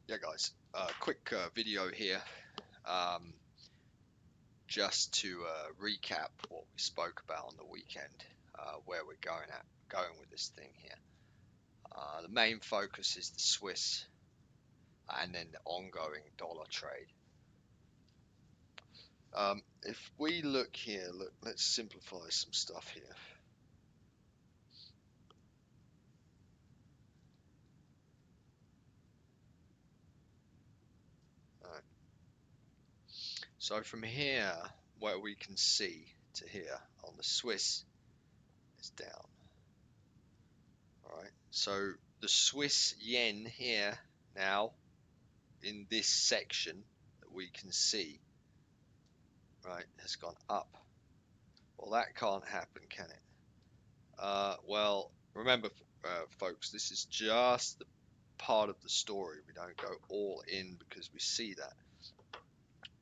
Yeah, guys, quick video here, um, just to recap what we spoke about on the weekend, where we're going with this thing here. The main focus is the Swiss, and then the ongoing dollar trade. If we look here, let's simplify some stuff here. All right. So from here, where we can see to here on the Swiss is down. All right. So the Swiss yen here now in this section that we can see, right, has gone up. Well, that can't happen, can it? Well, remember, folks, this is just the part of the story. We don't go all in because we see that.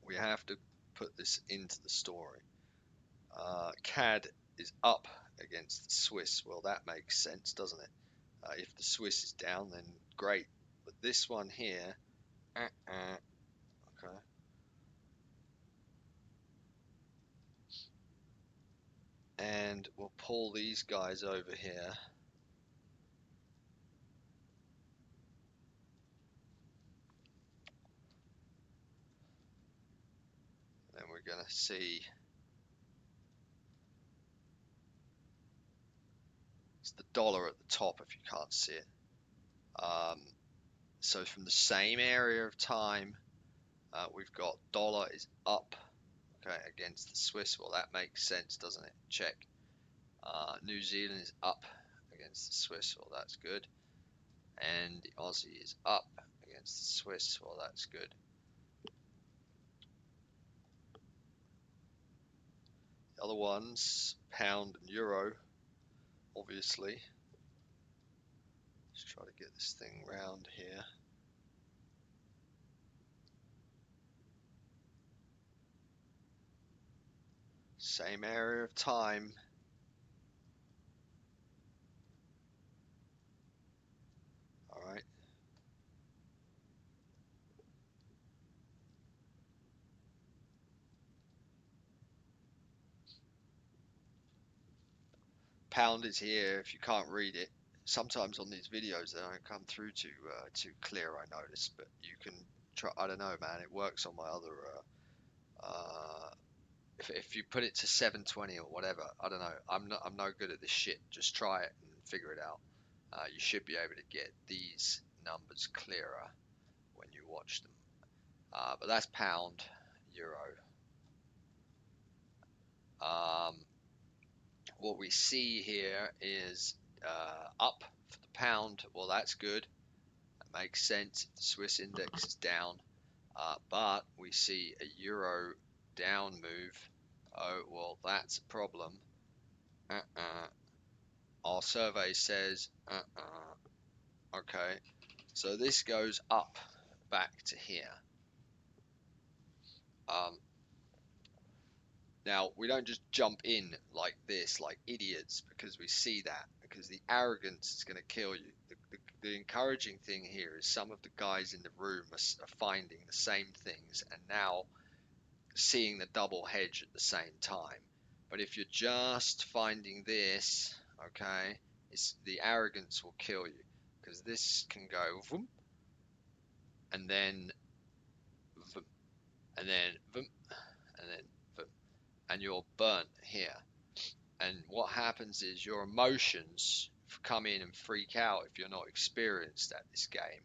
We have to put this into the story. CAD is up against the Swiss. Well, that makes sense, doesn't it? If the Swiss is down, then great. But this one here, okay. And we'll pull these guys over here. Then we're going to see it's the dollar at the top if you can't see it. So from the same area of time, we've got dollar is up, okay, against the Swiss. Well, that makes sense, doesn't it? Check. New Zealand is up against the Swiss. Well, that's good. And the Aussie is up against the Swiss. Well, that's good. The other ones, pound and euro, obviously. Let's try to get this thing round here. Same area of time. All right. Pound is here. If you can't read it, sometimes on these videos they don't come through too clear, I notice. But you can try. I don't know, man. It works on my other. If you put it to 720 or whatever, I don't know. I'm no good at this shit. Just try it and figure it out. You should be able to get these numbers clearer when you watch them. But that's pound, euro. What we see here is up for the pound. Well, that's good. That makes sense. The Swiss index is down, but we see a euro down move. Oh, well, that's a problem. Our survey says, okay. So this goes up back to here. Now, we don't just jump in like this, like idiots, because we see that, because the arrogance is going to kill you. The encouraging thing here is some of the guys in the room are finding the same things and now seeing the double hedge at the same time. But if you're just finding this, okay, the arrogance will kill you, because this can go vroom, and then vroom, and then vroom, and then vroom, and you're burnt here. And what happens is your emotions come in and freak out if you're not experienced at this game,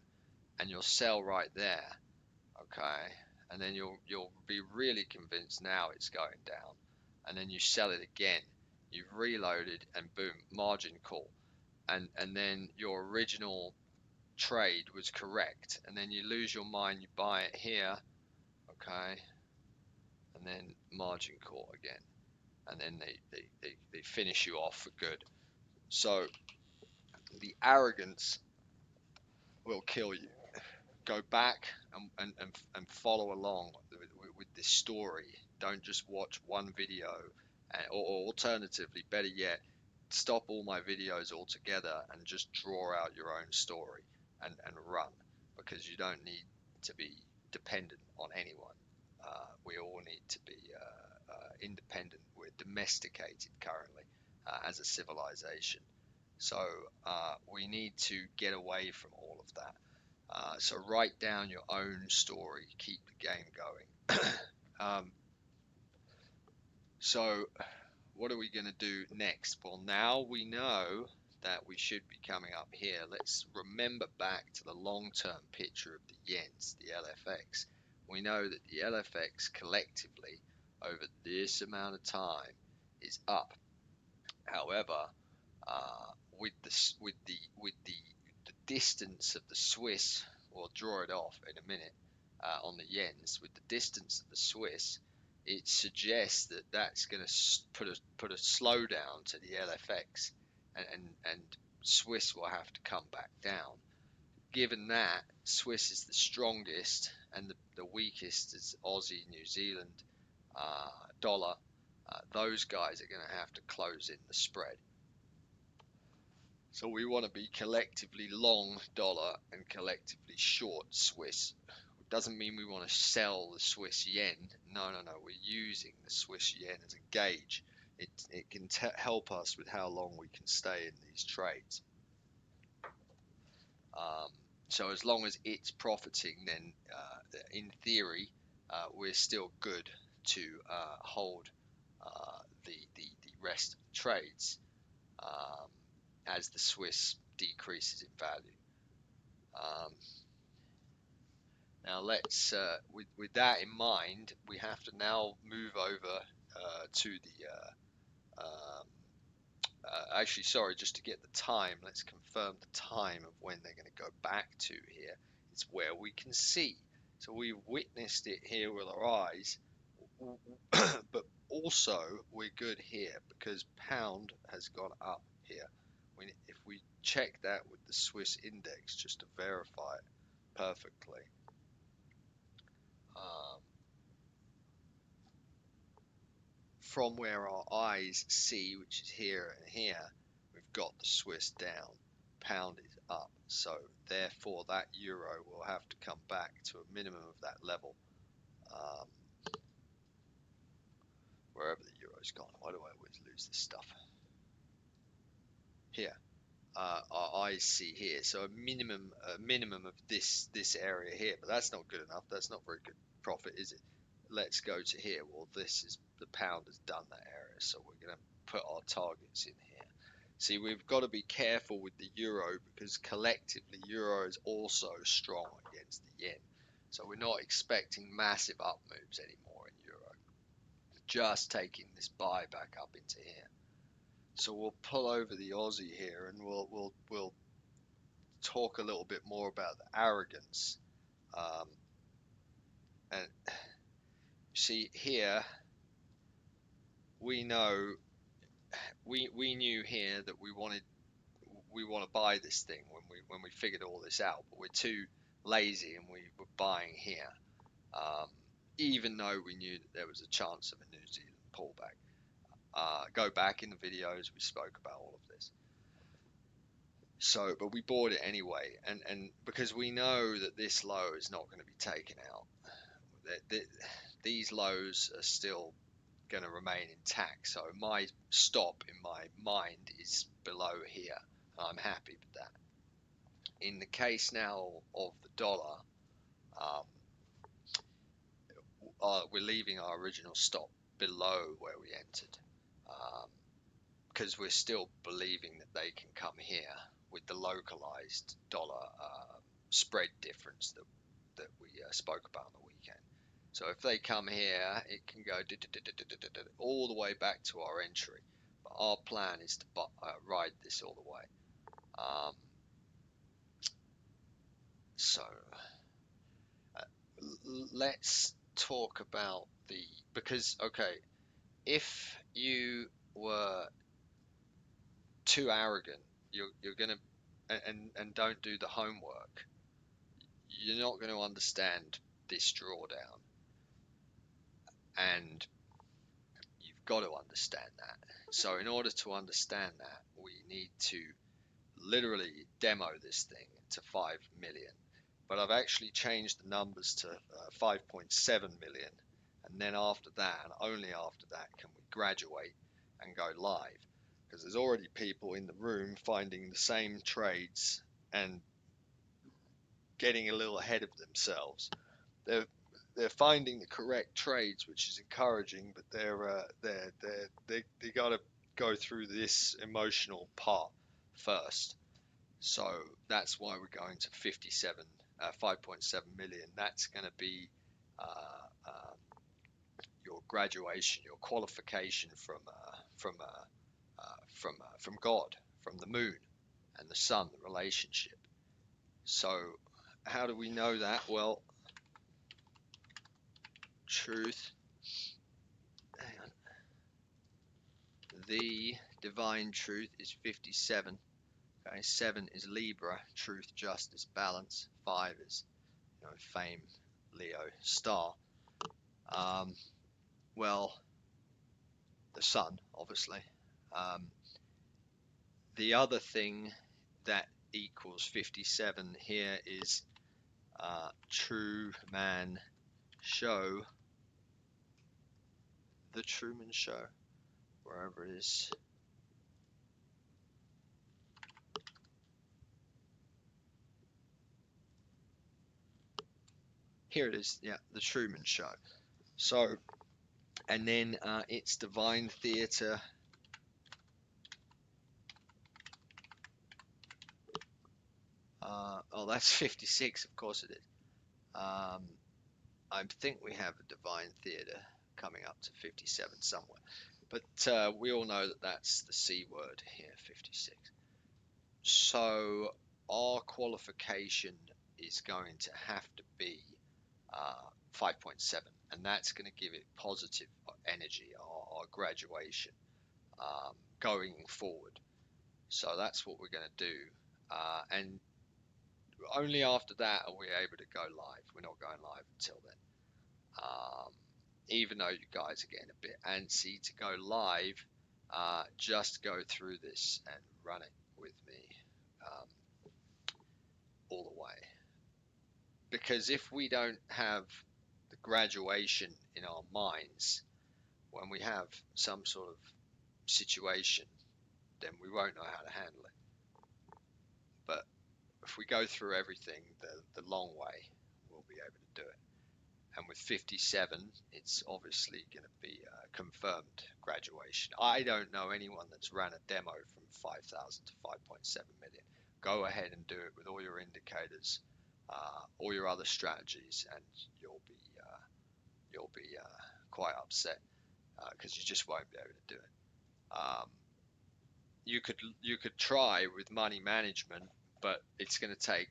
and you'll sell right there, okay? And then you'll be really convinced now it's going down, and then you sell it again. You've reloaded, and boom, margin call, and then your original trade was correct, and then you lose your mind, you buy it here, okay, and then margin call again, and then they finish you off for good. So the arrogance will kill you. Go back and follow along with this story. Don't just watch one video, or alternatively, better yet, stop all my videos altogether and just draw out your own story and run, because you don't need to be dependent on anyone. We all need to be independent. We're domesticated currently as a civilization. So we need to get away from all of that. So write down your own story, keep the game going. So what are we going to do next? Well, now we know that we should be coming up here. Let's remember back to the long-term picture of the yens, the LFX. We know that the LFX collectively over this amount of time is up. However, with the distance of the Swiss, we'll draw it off in a minute on the yens. With the distance of the Swiss, it suggests that that's going to put a slowdown to the LFX, and Swiss will have to come back down. Given that Swiss is the strongest and the weakest is Aussie, New Zealand, dollar, those guys are going to have to close in the spread. So we want to be collectively long dollar and collectively short Swiss. It doesn't mean we want to sell the Swiss yen. No. We're using the Swiss yen as a gauge. It can help us with how long we can stay in these trades. So as long as it's profiting, then in theory, we're still good to hold the rest of the trades as the Swiss decreases in value. Now let's, with that in mind, we have to now move over to the actually, sorry, just to get the time, let's confirm the time of when they're going to go back to here. It's where we can see. So we've witnessed it here with our eyes, but also we're good here because pound has gone up here. If we check that with the Swiss index just to verify it perfectly, from where our eyes see, which is here and here, we've got the Swiss down, pound is up, so therefore that euro will have to come back to a minimum of that level, wherever the euro's gone. Why do I always lose this stuff? Here, our eyes see here, so a minimum of this area here, but that's not good enough. That's not very good profit, is it? Let's go to here. Well, this is the pound has done that area, so we're going to put our targets in here. See, we've got to be careful with the euro because collectively euro is also strong against the yen, so we're not expecting massive up moves anymore in euro. Just taking this buy back up into here. So we'll pull over the Aussie here, and we'll talk a little bit more about the arrogance. And see here, we know we knew here that we want to buy this thing when we figured all this out, but we're too lazy and we were buying here, even though we knew that there was a chance of a New Zealand pullback. Go back in the videos, we spoke about all of this. So, but we bought it anyway, and because we know that this low is not going to be taken out. These lows are still going to remain intact, so my stop in my mind is below here. I'm happy with that. In the case now of the dollar, we're leaving our original stop below where we entered, because we're still believing that they can come here with the localized dollar spread difference that we spoke about on the weekend. So if they come here, it can go all the way back to our entry. But our plan is to ride this all the way. So let's talk about because okay, if you were too arrogant, you're gonna and don't do the homework, you're not going to understand this drawdown, and you've got to understand that. So in order to understand that, we need to literally demo this thing to 5 million. but I've actually changed the numbers to 5.7 million, and then after that, and only after that, can we graduate and go live, because there's already people in the room finding the same trades and getting a little ahead of themselves. They're finding the correct trades, which is encouraging, but they got to go through this emotional part first. So that's why we're going to 5.7 million. That's going to be uh, uh, your graduation, your qualification from God, from the moon and the sun, the relationship. So how do we know that? Well, truth. Hang on. The divine truth is 57. Okay, 7 is Libra, truth, justice, balance. 5 is, fame, Leo, star. Well, the sun, obviously. Um, the other thing that equals 57 here is True Man Show, The Truman Show, wherever it is. Here it is, yeah, The Truman Show. So, and then it's Divine Theatre. Oh, that's 56, of course it is. I think we have a Divine Theatre coming up to 57 somewhere. But we all know that that's the C word here, 56. So our qualification is going to have to be 5.7, and that's going to give it positive energy, our graduation going forward. So that's what we're going to do. And only after that are we able to go live. We're not going live until then. Even though you guys are getting a bit antsy to go live, just go through this and run it with me all the way. Because if we don't have the graduation in our minds, when we have some sort of situation, then we won't know how to handle it. But if we go through everything the long way, we'll be able to do it. And with 57, it's obviously going to be a confirmed graduation. I don't know anyone that's ran a demo from 5,000 to 5.7 million. Go ahead and do it with all your indicators, all your other strategies, and you'll be quite upset because you just won't be able to do it. You could try with money management, but it's going to take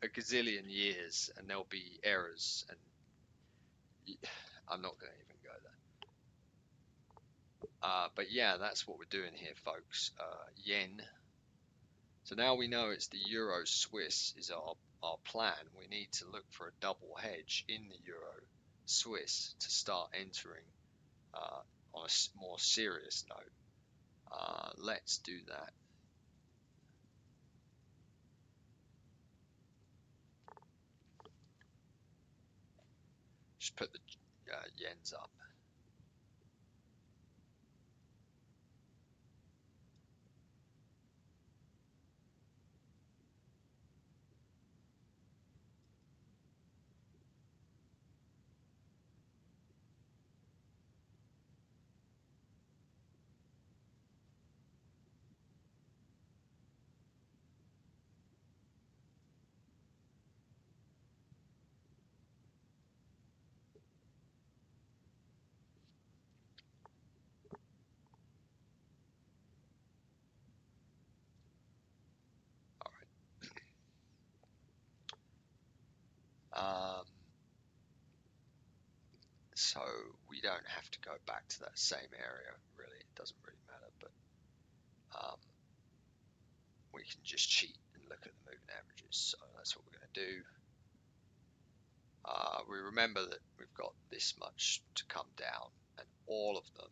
a gazillion years, and there'll be errors, and I'm not going to even go there. But yeah, that's what we're doing here, folks. Yen. So now we know it's the Euro Swiss is our plan. We need to look for a double hedge in the Euro Swiss to start entering on a more serious note. Let's do that. Just put the yens up. All right. So we don't have to go back to that same area, really. It doesn't really matter, but we can just cheat and look at the moving averages. So that's what we're going to do. We remember that we've got this much to come down, and all of them,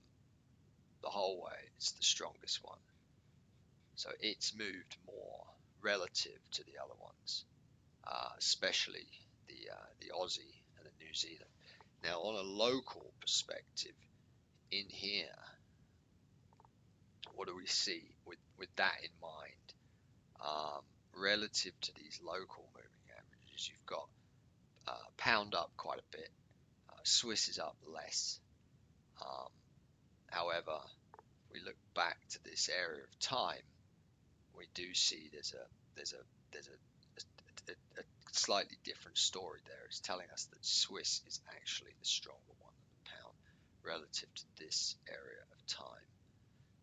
the whole way, it's the strongest one. So it's moved more relative to the other ones. especially the Aussie and the New Zealand. Now, on a local perspective, in here, what do we see with that in mind? Relative to these local moving averages, you've got pound up quite a bit. Swiss is up less. Um, However, we look back to this area of time, we do see there's a slightly different story there. It's telling us that Swiss is actually the stronger one than the pound relative to this area of time.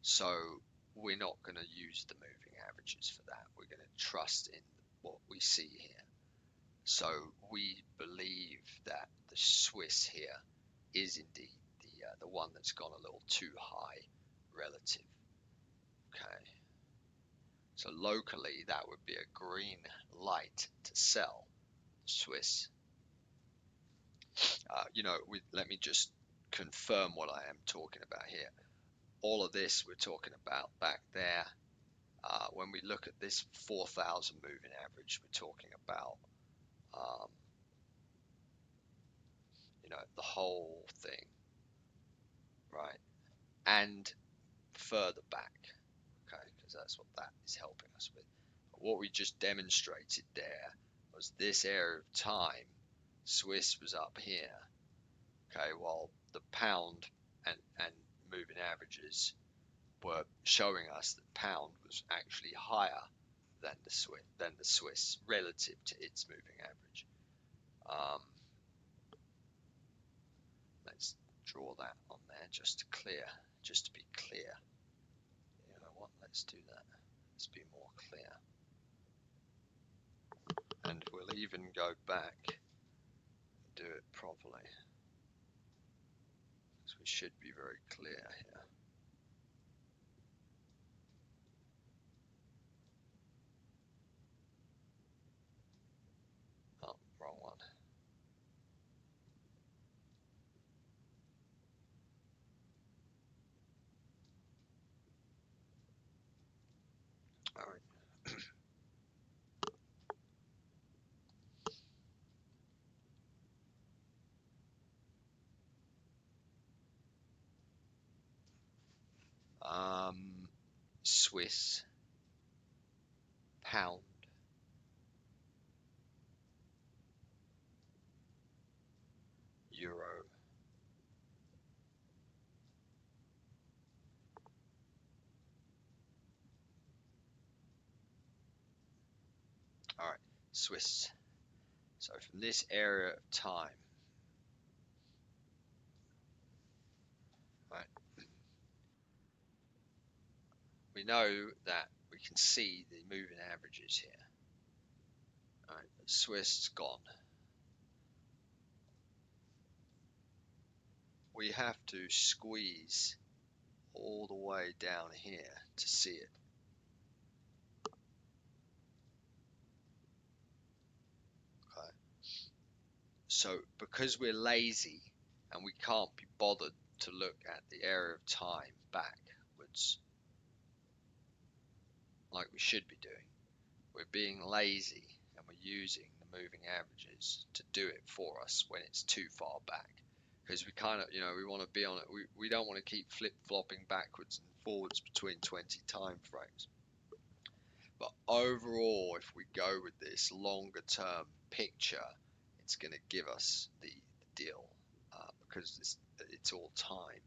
So we're not going to use the moving averages for that. We're going to trust in what we see here. So we believe that the Swiss here is indeed the one that's gone a little too high relative. Okay. So locally, that would be a green light to sell Swiss. Let me just confirm what I am talking about here. All of this we're talking about back there. When we look at this 4,000 moving average, we're talking about, um, the whole thing, right? And further back, okay, because that's what that is helping us with. But what we just demonstrated there was this area of time. Swiss was up here, okay, while the pound and moving averages were showing us that pound was actually higher than the Swiss relative to its moving average. Let's draw that on there just to be clear. You know what? Let's do that. Let's be more clear. And we'll even go back and do it properly, because we should be very clear here. Oh, wrong one. All right. Swiss, pound, euro, all right, Swiss. So from this area of time, right, we know that we can see the moving averages here. All right, Swiss is gone. We have to squeeze all the way down here to see it. Okay. So because we're lazy and we can't be bothered to look at the area of time backwards like we should be doing, we're being lazy and we're using the moving averages to do it for us when it's too far back. Because we kind of, we want to be on it. We don't want to keep flip-flopping backwards and forwards between 20 time frames. But overall, if we go with this longer term picture, it's going to give us the deal, because it's all time.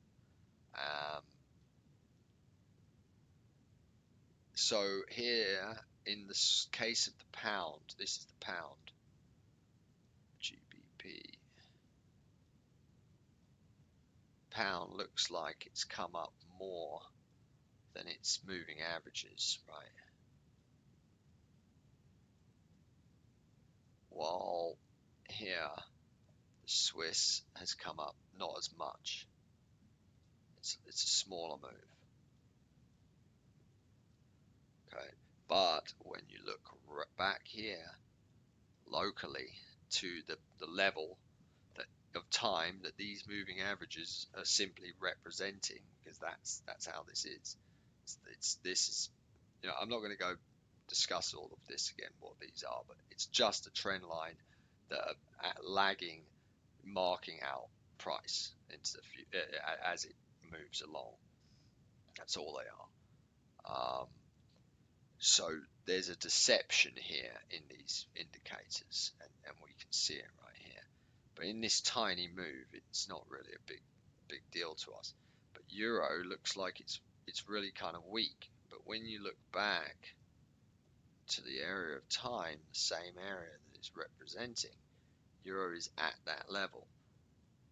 So here, in the case of the pound, this is the pound, GBP. Pound looks like it's come up more than its moving averages, right? While here, the Swiss has come up not as much. It's a smaller move. Okay, but when you look back here locally to the level of time that these moving averages are simply representing, because that's how this is. This is, I'm not going to go discuss all of this again, what these are, but it's just a trend line that are lagging, marking out price into the as it moves along. That's all they are. So there's a deception here in these indicators, and we can see it right here. But in this tiny move, it's not really a big deal to us. But euro looks like it's really kind of weak. But when you look back to the area of time, the same area that it's representing, euro is at that level,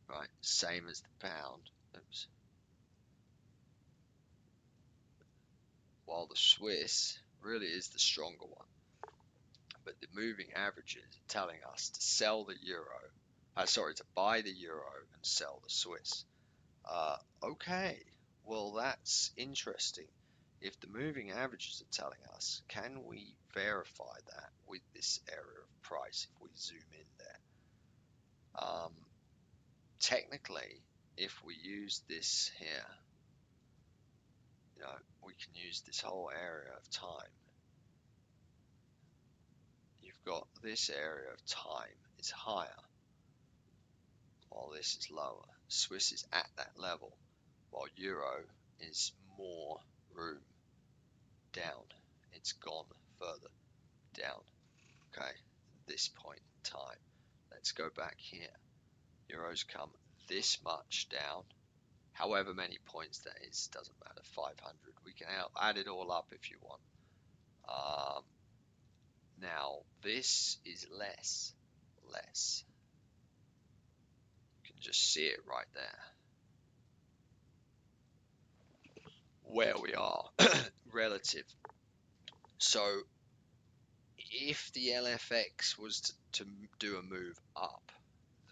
right? Same as the pound. Oops. While the Swiss really is the stronger one. But the moving averages are telling us to sell the euro, to buy the euro and sell the Swiss. Okay, well that's interesting. If the moving averages are telling us, can we verify that with this area of price if we zoom in there? Technically, if we use this here, we can use this whole area of time. You've got this area of time is higher, while this is lower. Swiss is at that level, while euro is more room down. It's gone further down. Okay, this point in time. Let's go back here. Euro's come this much down. However many points that is, doesn't matter. 500. We can add it all up if you want. Now this is less. You can just see it right there. Where we are relative. So if the LFX was to do a move up,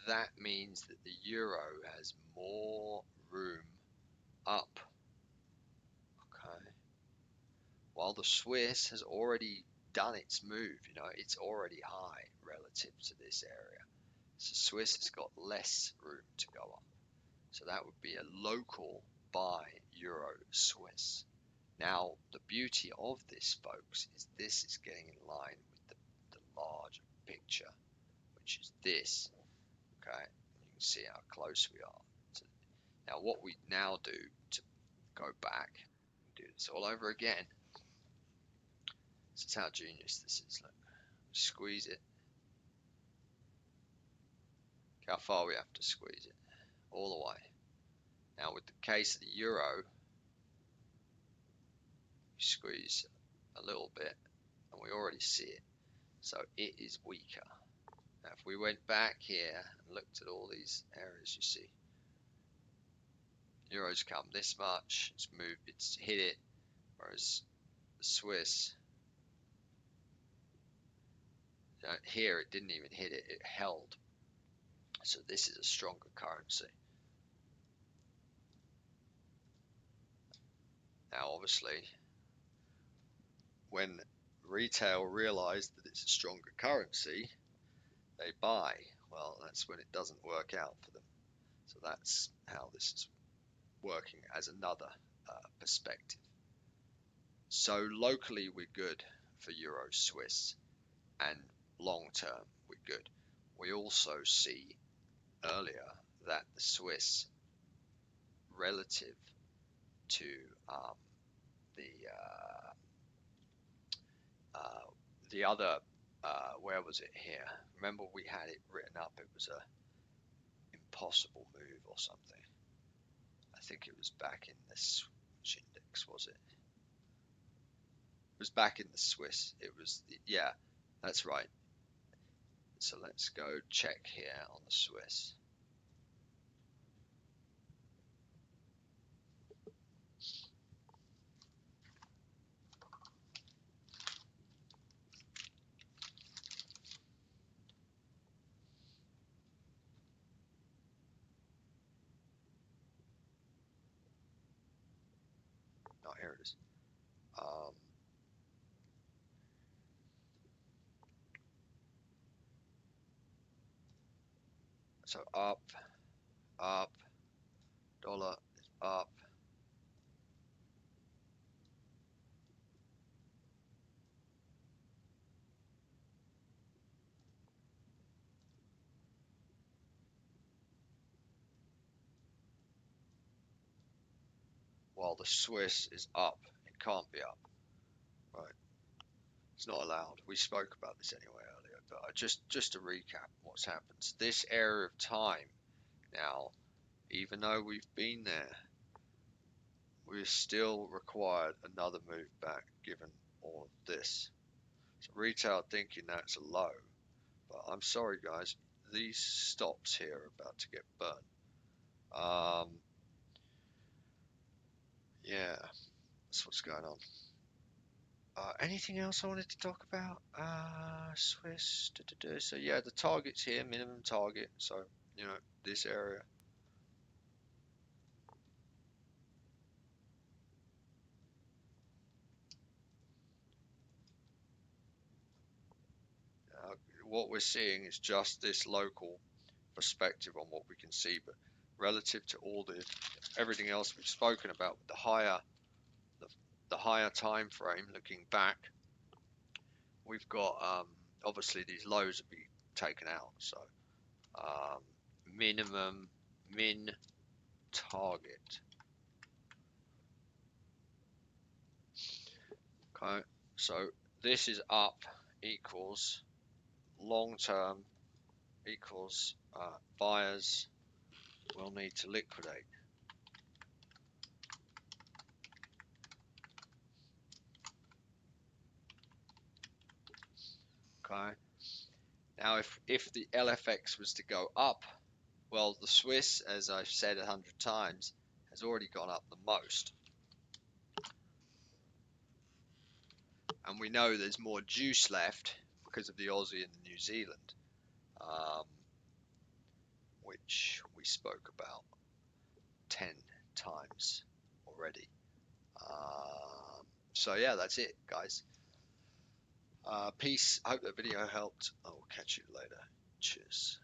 that means that the euro has more room up. Okay. While the Swiss has already done its move, it's already high relative to this area. So Swiss has got less room to go up. So that would be a local buy euro Swiss. Now, the beauty of this, folks, is this is getting in line with the larger picture, which is this. Okay, you can see how close we are. Now, what we now do to go back, do this all over again. This is how genius this is. Look, squeeze it. Look how far we have to squeeze it, all the way. Now, with the case of the euro, squeeze a little bit, and we already see it. So it is weaker. Now, if we went back here and looked at all these areas, you see, euro's come this much, it's moved, it's hit it, whereas the Swiss, here it didn't even hit it, it held. So this is a stronger currency. Now, obviously, when retail realized that it's a stronger currency, they buy. Well, that's when it doesn't work out for them. So that's how this is working as another perspective. So locally we're good for Euro Swiss, and long term we're good. We also see earlier that the Swiss relative to the other, where was it here? Remember we had it written up, it was a impossible move or something. I think it was back in this, which index was it? It was back in the Swiss. It was, yeah, that's right. So let's go check here on the Swiss. Oh, here it is. So up, dollar is up. while the Swiss is up. It can't be up, right? It's not allowed. We spoke about this anyway earlier, but just to recap what's happened. This area of time now, even though we've been there, we're still required another move back given all of this. So retail thinking that's a low, but I'm sorry guys, these stops here are about to get burnt. Yeah, that's what's going on. Anything else I wanted to talk about? Swiss. So yeah, the target's here, minimum target. So you know this area. What we're seeing is just this local perspective on what we can see, but relative to all the everything else we've spoken about, the higher time frame, looking back, we've got obviously these lows will be taken out. So um, minimum min target. Okay, so this is up equals long term equals buyers will need to liquidate. Okay. Now, if the LFX was to go up, well, the Swiss, as I've said 100 times, has already gone up the most. And we know there's more juice left because of the Aussie and the New Zealand, which we spoke about 10 times already. So yeah, that's it, guys. Peace. I hope that video helped. I will catch you later. Cheers.